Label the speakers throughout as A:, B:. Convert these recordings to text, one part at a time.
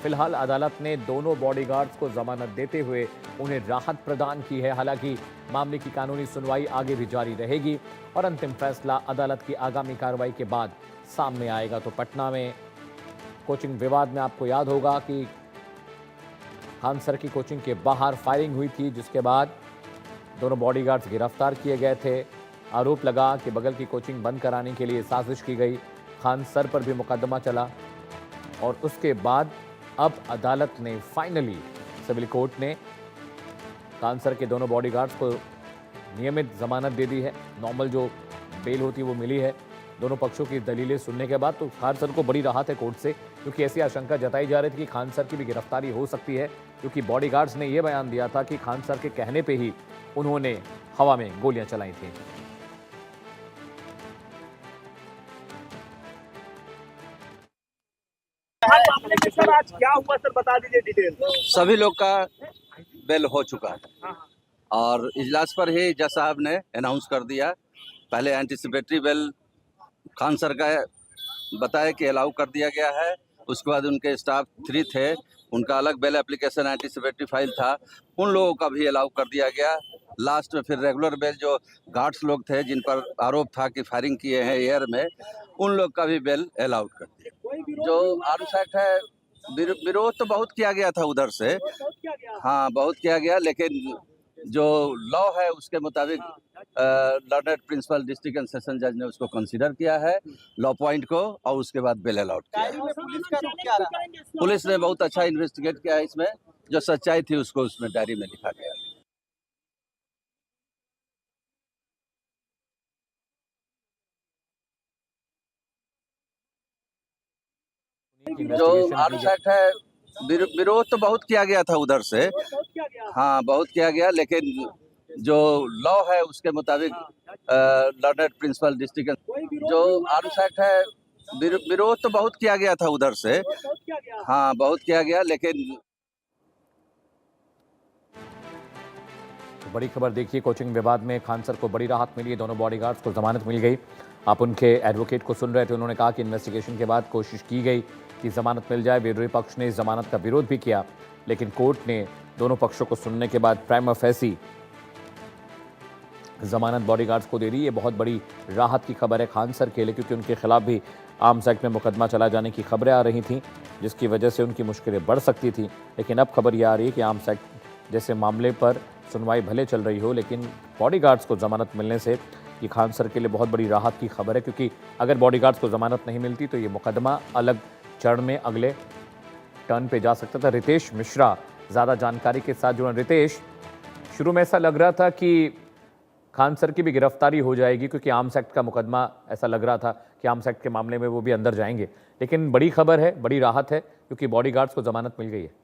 A: फिलहाल अदालत ने दोनों बॉडीगार्ड्स को जमानत देते हुए उन्हें राहत प्रदान की है। हालांकि मामले की कानूनी सुनवाई आगे भी जारी रहेगी और अंतिम फैसला अदालत की आगामी कार्रवाई के बाद सामने आएगा। तो पटना में कोचिंग विवाद में आपको याद होगा कि खान सर की कोचिंग के बाहर फायरिंग हुई थी, जिसके बाद दोनों बॉडीगार्ड्स गिरफ्तार किए गए थे। आरोप लगा कि बगल की कोचिंग बंद कराने के लिए साजिश की गई। खान सर पर भी मुकदमा चला और उसके बाद अब अदालत ने फाइनली, सिविल कोर्ट ने खान सर के दोनों बॉडीगार्ड्स को नियमित जमानत दे दी है। नॉर्मल जो बेल होती है वो मिली है। दोनों पक्षों की दलीलें सुनने के बाद तो खान सर को बड़ी राहत है कोर्ट से, क्योंकि ऐसी आशंका जताई जा रही थी कि खान सर की भी गिरफ्तारी हो सकती है, क्योंकि बॉडीगार्ड्स ने यह बयान दिया था कि खान सर के कहने पे ही उन्होंने हवा में गोलियां चलाई थी।
B: सर आज क्या हुआ सर, बता दीजिए डिटेल।
C: सभी लोग का बेल हो चुका है और इजलास पर ही जज साहब ने अनाउंस कर दिया। पहले एंटीसिपेटरी बेल खान सर का बताया कि अलाउ कर दिया गया है। उसके बाद उनके स्टाफ 3 थे, उनका अलग बेल एप्लीकेशन एंटीसिपेटरी फाइल था, उन लोगों का भी अलाउ कर दिया गया। लास्ट में फिर रेगुलर बेल जो गार्ड्स लोग थे जिन पर आरोप था कि फायरिंग किए हैं एयर में, उन लोग का भी बेल अलाउड कर दिया। जो आर्म्स एक्ट है, विरोध तो बहुत किया गया था उधर से, हाँ बहुत किया गया, लेकिन जो लॉ है उसके मुताबिक learned principal district and session जज ने उसको कंसीडर किया है, लॉ पॉइंट को, और उसके बाद बेल अलाउड किया। पुलिस ने बहुत अच्छा इन्वेस्टिगेट किया है इसमें, जो सच्चाई थी उसको उसमें डायरी में लिखा गया। जो आर्म्स एक्ट है, विरोध तो बहुत किया गया था उधर से, हाँ बहुत किया गया, लेकिन जो लॉ है उसके मुताबिक लर्नड प्रिंसिपल डिस्ट्रिक्ट, जो आर्म्स एक्ट है, विरोध तो बहुत किया गया था उधर से, हाँ बहुत किया गया, लेकिन
A: बड़ी खबर देखिए, कोचिंग विवाद में खान सर को बड़ी राहत मिली है। दोनों बॉडीगार्ड्स को जमानत मिल गई। आप उनके एडवोकेट को सुन रहे थे, उन्होंने कहा कि इन्वेस्टिगेशन के बाद कोशिश की गई कि जमानत मिल जाए। विरोधी पक्ष ने इस जमानत का विरोध भी किया, लेकिन कोर्ट ने दोनों पक्षों को सुनने के बाद प्राइमा फेसी जमानत बॉडीगार्ड्स को दे दी। ये बहुत बड़ी राहत की खबर है खान सर के लिए, क्योंकि उनके खिलाफ भी आर्म्स एक्ट में मुकदमा चला जाने की खबरें आ रही थीं, जिसकी वजह से उनकी मुश्किलें बढ़ सकती थी। लेकिन अब खबर यह आ रही है कि आर्म्स एक्ट जैसे मामले पर सुनवाई भले चल रही हो, लेकिन बॉडीगार्ड्स को जमानत मिलने से ये खान सर के लिए बहुत बड़ी राहत की खबर है, क्योंकि अगर बॉडीगार्ड्स को जमानत नहीं मिलती तो ये मुकदमा अलग चरण में अगले टर्न पे जा सकता था। रितेश मिश्रा ज़्यादा जानकारी के साथ जुड़े। रितेश, शुरू में ऐसा लग रहा था कि खान सर की भी गिरफ्तारी हो जाएगी, क्योंकि आर्म्स एक्ट का मुकदमा, ऐसा लग रहा था कि आर्म्स एक्ट के मामले में वो भी अंदर जाएंगे, लेकिन बड़ी खबर है, बड़ी राहत है, क्योंकि बॉडीगार्ड्स को जमानत मिल गई है।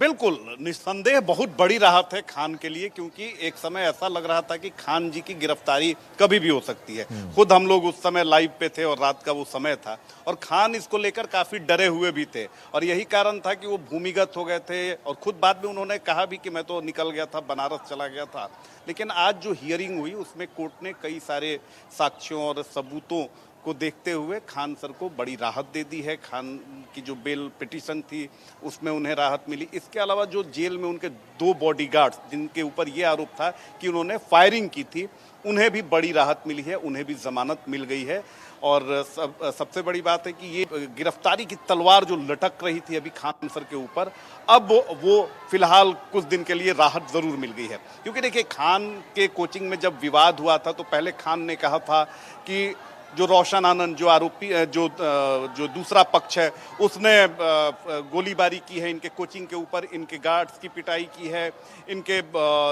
D: बिल्कुल, निस्संदेह बहुत बड़ी राहत है खान के लिए, क्योंकि एक समय ऐसा लग रहा था कि खान जी की गिरफ्तारी कभी भी हो सकती है। खुद हम लोग उस समय लाइव पे थे और रात का वो समय था, और खान इसको लेकर काफी डरे हुए भी थे, और यही कारण था कि वो भूमिगत हो गए थे। और खुद बाद में उन्होंने कहा भी कि मैं तो निकल गया था, बनारस चला गया था। लेकिन आज जो हियरिंग हुई उसमें कोर्ट ने कई सारे साक्ष्यों और सबूतों को देखते हुए खान सर को बड़ी राहत दे दी है। खान की जो बेल पिटीशन थी उसमें उन्हें राहत मिली। इसके अलावा जो जेल में उनके 2 बॉडीगार्ड्स जिनके ऊपर ये आरोप था कि उन्होंने फायरिंग की थी, उन्हें भी बड़ी राहत मिली है, उन्हें भी जमानत मिल गई है। और सबसे बड़ी बात है कि ये गिरफ्तारी की तलवार जो लटक रही थी अभी खान सर के ऊपर, अब वो फिलहाल कुछ दिन के लिए राहत जरूर मिल गई है। क्योंकि देखिए, खान के कोचिंग में जब विवाद हुआ था तो पहले खान ने कहा था कि जो रोशन आनंद, जो आरोपी, जो दूसरा पक्ष है, उसने गोलीबारी की है इनके कोचिंग के ऊपर, इनके गार्ड्स की पिटाई की है, इनके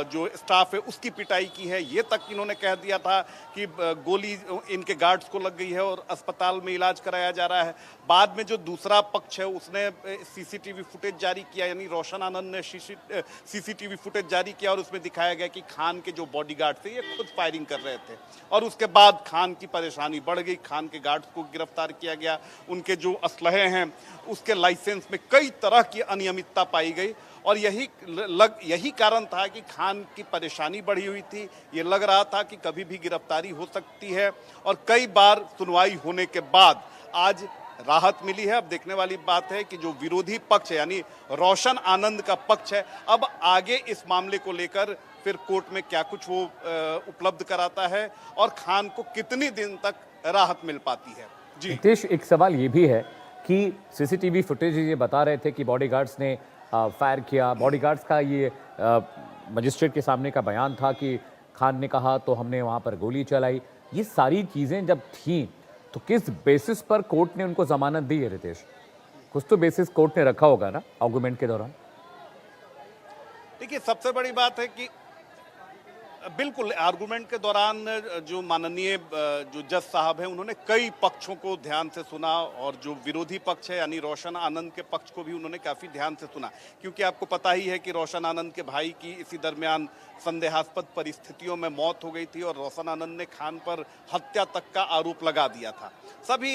D: जो स्टाफ है उसकी पिटाई की है। ये तक इन्होंने कह दिया था कि गोली इनके गार्ड्स को लग गई है और अस्पताल में इलाज कराया जा रहा है। बाद में जो दूसरा पक्ष है उसने सीसीटीवी फुटेज जारी किया, यानी रोशन आनंद ने सीसीटीवी फुटेज जारी किया और उसमें दिखाया गया कि खान के जो बॉडीगार्ड थे ये खुद फायरिंग कर रहे थे, और उसके बाद खान की परेशानी बढ़ गई। खान के गार्ड्स को गिरफ्तार किया गया, उनके जो असलहे हैं उसके लाइसेंस में कई तरह की अनियमितता पाई गई, और यही कारण था कि खान की परेशानी बढ़ी हुई थी। ये लग रहा था कि कभी भी गिरफ्तारी हो सकती है और कई बार सुनवाई होने के बाद आज राहत मिली है। अब देखने वाली बात है कि जो विरोधी पक्ष है यानी रोशन आनंद का पक्ष है, अब आगे इस मामले को लेकर फिर कोर्ट में क्या कुछ वो उपलब्ध कराता है और खान को कितनी दिन तक राहत मिल पाती है। जी
A: नितेश, एक सवाल ये भी है कि सीसीटीवी फुटेज ये बता रहे थे कि बॉडीगार्ड्स ने फायर किया। बॉडीगार्ड्स का ये मजिस्ट्रेट के सामने का बयान था कि खान ने कहा तो हमने वहां पर गोली चलाई। ये सारी चीजें जब थीं तो किस बेसिस पर कोर्ट ने उनको जमानत दी है रितेश? कुछ तो बेसिस कोर्ट ने रखा होगा ना आर्गुमेंट के दौरान।
D: देखिए, सबसे बड़ी बात है कि बिल्कुल आर्गुमेंट के दौरान जो माननीय जो जज साहब हैं उन्होंने कई पक्षों को ध्यान से सुना और जो विरोधी पक्ष है यानी रोशन आनंद के पक्ष को भी उन्होंने काफ़ी ध्यान से सुना, क्योंकि आपको पता ही है कि रोशन आनंद के भाई की इसी दरमियान संदेहास्पद परिस्थितियों में मौत हो गई थी और रोशन आनंद ने खान पर हत्या तक का आरोप लगा दिया था। सभी